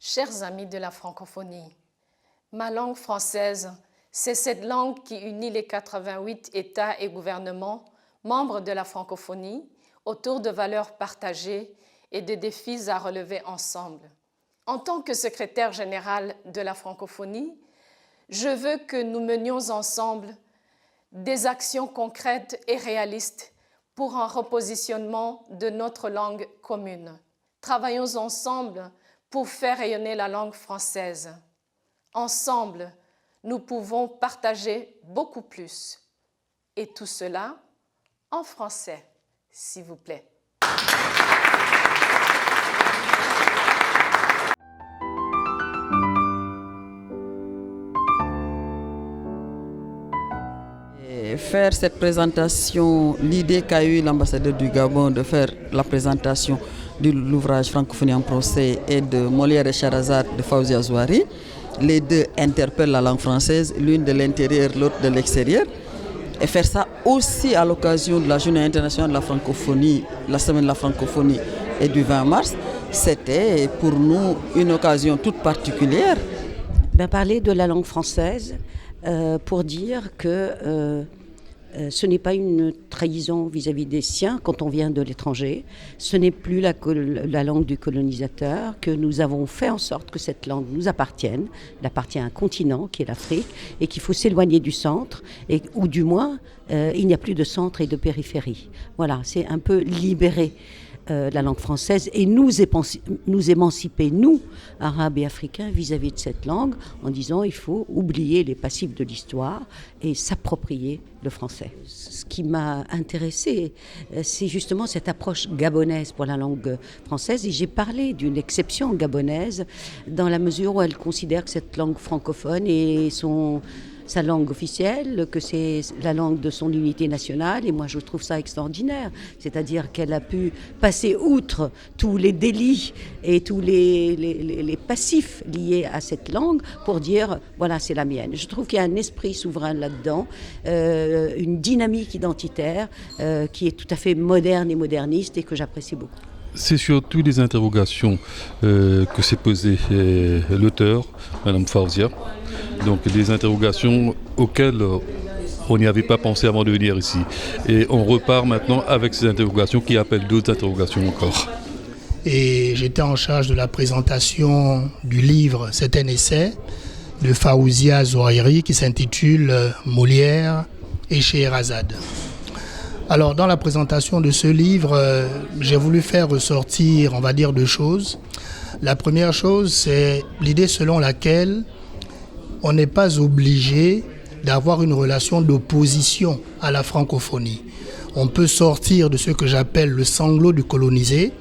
Chers amis de la francophonie, ma langue française, c'est cette langue qui unit les 88 États et gouvernements membres de la francophonie autour de valeurs partagées et de défis à relever ensemble. En tant que secrétaire général de la francophonie, je veux que nous menions ensemble des actions concrètes et réalistes pour un repositionnement de notre langue commune. Travaillons ensemble pour faire rayonner la langue française. Ensemble, nous pouvons partager beaucoup plus. Et tout cela en français, s'il vous plaît. Faire cette présentation, l'idée qu'a eu l'ambassadeur du Gabon de faire la présentation de l'ouvrage Francophonie en procès et de Molière et Scheherazade de Fawzia Zouari. Les deux interpellent la langue française, l'une de l'intérieur, l'autre de l'extérieur. Et faire ça aussi à l'occasion de la Journée internationale de la francophonie, la semaine de la francophonie et du 20 mars, c'était pour nous une occasion toute particulière. Parler de la langue française pour dire que ce n'est pas une trahison vis-à-vis des siens quand on vient de l'étranger. Ce n'est plus la langue du colonisateur, que nous avons fait en sorte que cette langue nous appartienne. Elle appartient à un continent qui est l'Afrique et qu'il faut s'éloigner du centre, ou du moins il n'y a plus de centre et de périphérie. Voilà, c'est un peu libérer la langue française et nous émanciper, nous, Arabes et Africains, vis-à-vis de cette langue, en disant il faut oublier les passifs de l'histoire et s'approprier le français. Ce qui m'a intéressée, c'est justement cette approche gabonaise pour la langue française, et j'ai parlé d'une exception gabonaise dans la mesure où elle considère que cette langue francophone est sa langue officielle, que c'est la langue de son unité nationale, et moi je trouve ça extraordinaire, c'est-à-dire qu'elle a pu passer outre tous les délits et tous les passifs liés à cette langue pour dire voilà, c'est la mienne. Je trouve qu'il y a un esprit souverain là-dedans, une dynamique identitaire qui est tout à fait moderne et moderniste et que j'apprécie beaucoup. C'est surtout les interrogations que s'est posées l'auteur, Mme Fawzia. Donc des interrogations auxquelles on n'y avait pas pensé avant de venir ici. Et on repart maintenant avec ces interrogations qui appellent d'autres interrogations encore. Et j'étais en charge de la présentation du livre « C'est un essai » de Fawzia Zouari qui s'intitule « Molière et Scheherazade ». Alors, dans la présentation de ce livre, j'ai voulu faire ressortir, on va dire, deux choses. La première chose, c'est l'idée selon laquelle on n'est pas obligé d'avoir une relation d'opposition à la francophonie. On peut sortir de ce que j'appelle le sanglot du colonisé.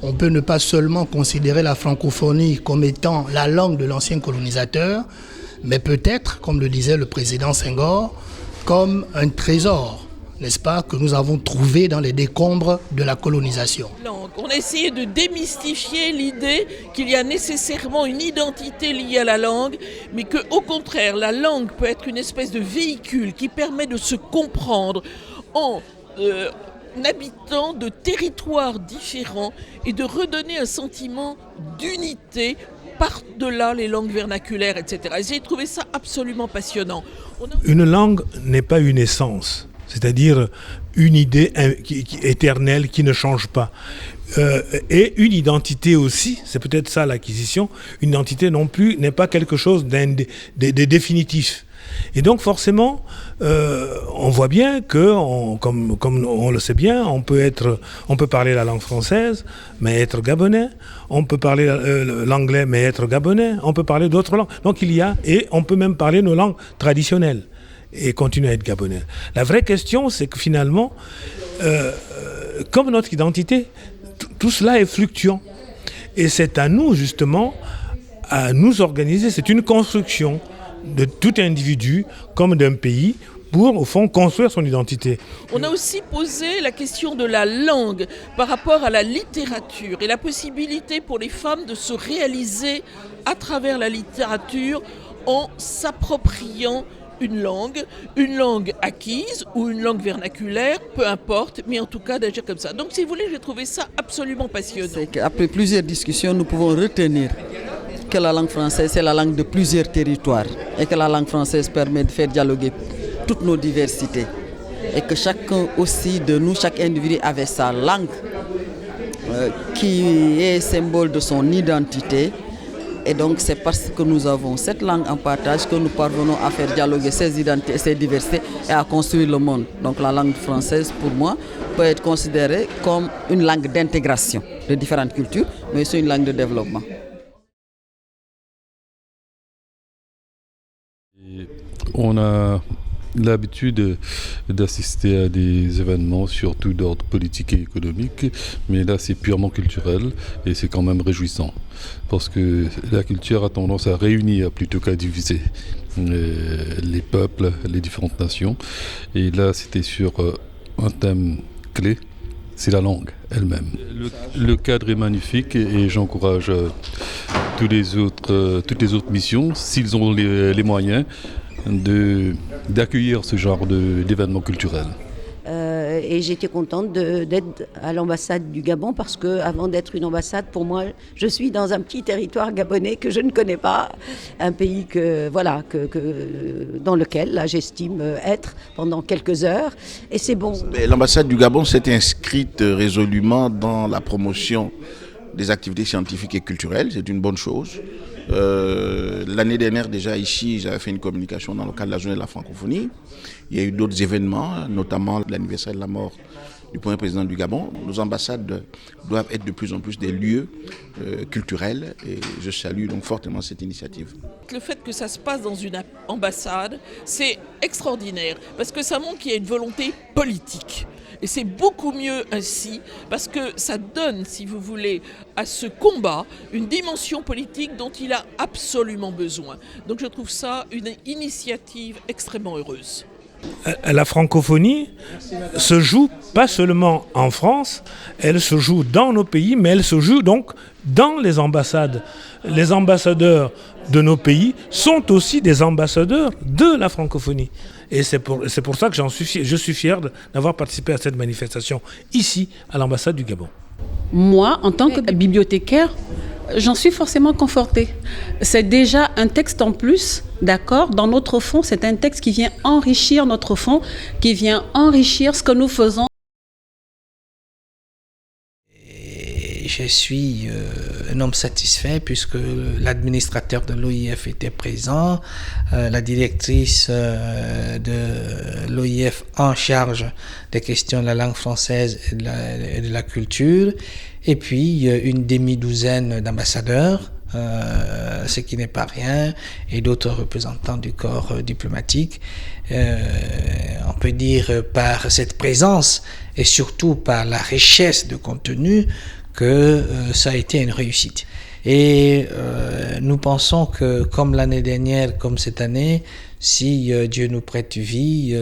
On peut ne pas seulement considérer la francophonie comme étant la langue de l'ancien colonisateur, mais peut-être, comme le disait le président Senghor, comme un trésor, n'est-ce pas, que nous avons trouvé dans les décombres de la colonisation. On a essayé de démystifier l'idée qu'il y a nécessairement une identité liée à la langue, mais qu'au contraire, la langue peut être une espèce de véhicule qui permet de se comprendre en habitant de territoires différents et de redonner un sentiment d'unité par-delà les langues vernaculaires, etc. Et j'ai trouvé ça absolument passionnant. Une langue n'est pas une essence. C'est-à-dire une idée éternelle qui ne change pas. Et une identité aussi, c'est peut-être ça l'acquisition, une identité non plus n'est pas quelque chose de définitif. Et donc forcément, on voit bien que, comme on le sait bien, on peut parler la langue française, mais être gabonais, on peut parler l'anglais, mais être gabonais, on peut parler d'autres langues. Donc et on peut même parler nos langues traditionnelles et continuer à être gabonais. La vraie question, c'est que finalement, comme notre identité, tout cela est fluctuant. Et c'est à nous, justement, à nous organiser. C'est une construction de tout individu, comme d'un pays, pour, au fond, construire son identité. On a aussi posé la question de la langue par rapport à la littérature et la possibilité pour les femmes de se réaliser à travers la littérature en s'appropriant une langue acquise ou une langue vernaculaire, peu importe, mais en tout cas d'agir comme ça. Donc si vous voulez, j'ai trouvé ça absolument passionnant. C'est qu'après plusieurs discussions, nous pouvons retenir que la langue française, c'est la langue de plusieurs territoires et que la langue française permet de faire dialoguer toutes nos diversités. Et que chacun aussi de nous, chaque individu avait sa langue qui est symbole de son identité. Et donc c'est parce que nous avons cette langue en partage que nous parvenons à faire dialoguer ces identités, ces diversités et à construire le monde. Donc la langue française, pour moi, peut être considérée comme une langue d'intégration de différentes cultures, mais c'est une langue de développement. Et on a l'habitude d'assister à des événements surtout d'ordre politique et économique, mais là c'est purement culturel et c'est quand même réjouissant parce que la culture a tendance à réunir plutôt qu'à diviser les peuples, les différentes nations, et là c'était sur un thème clé, c'est la langue elle-même. Le cadre est magnifique et j'encourage toutes les autres missions, s'ils ont les moyens, d'accueillir ce genre d'événements culturels. Et j'étais contente d'être à l'ambassade du Gabon parce que, avant d'être une ambassade, pour moi, je suis dans un petit territoire gabonais que je ne connais pas, un pays dans lequel là, j'estime être pendant quelques heures, et c'est bon. L'ambassade du Gabon s'est inscrite résolument dans la promotion des activités scientifiques et culturelles, c'est une bonne chose. L'année dernière déjà ici, j'avais fait une communication dans le cadre de la journée de la francophonie. Il y a eu d'autres événements, notamment l'anniversaire de la mort du premier président du Gabon. Nos ambassades doivent être de plus en plus des lieux culturels et je salue donc fortement cette initiative. Le fait que ça se passe dans une ambassade, c'est extraordinaire parce que ça montre qu'il y a une volonté politique. Et c'est beaucoup mieux ainsi parce que ça donne, si vous voulez, à ce combat une dimension politique dont il a absolument besoin. Donc je trouve ça une initiative extrêmement heureuse. La francophonie se joue pas seulement en France, elle se joue dans nos pays, mais elle se joue donc dans les ambassades. Les ambassadeurs de nos pays sont aussi des ambassadeurs de la francophonie. Et c'est pour ça que je suis fier d'avoir participé à cette manifestation ici, à l'ambassade du Gabon. Moi, en tant que bibliothécaire, j'en suis forcément confortée. C'est déjà un texte en plus, d'accord ? Dans notre fond, c'est un texte qui vient enrichir notre fond, qui vient enrichir ce que nous faisons. Je suis un homme satisfait puisque l'administrateur de l'OIF était présent, la directrice de l'OIF en charge des questions de la langue française et de la culture, et puis une demi-douzaine d'ambassadeurs, ce qui n'est pas rien, et d'autres représentants du corps diplomatique. On peut dire par cette présence et surtout par la richesse de contenu que ça a été une réussite. Et nous pensons que comme l'année dernière, comme cette année, si Dieu nous prête vie,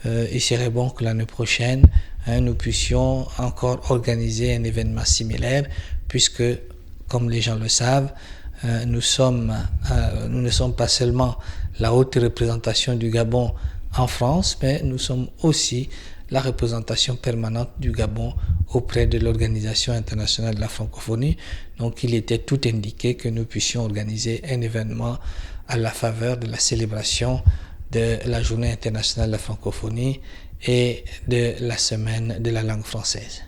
il serait bon que l'année prochaine, nous puissions encore organiser un événement similaire, puisque, comme les gens le savent, nous ne sommes pas seulement la haute représentation du Gabon en France, mais nous sommes aussi la représentation permanente du Gabon auprès de l'Organisation internationale de la francophonie. Donc il était tout indiqué que nous puissions organiser un événement à la faveur de la célébration de la Journée internationale de la francophonie et de la Semaine de la langue française.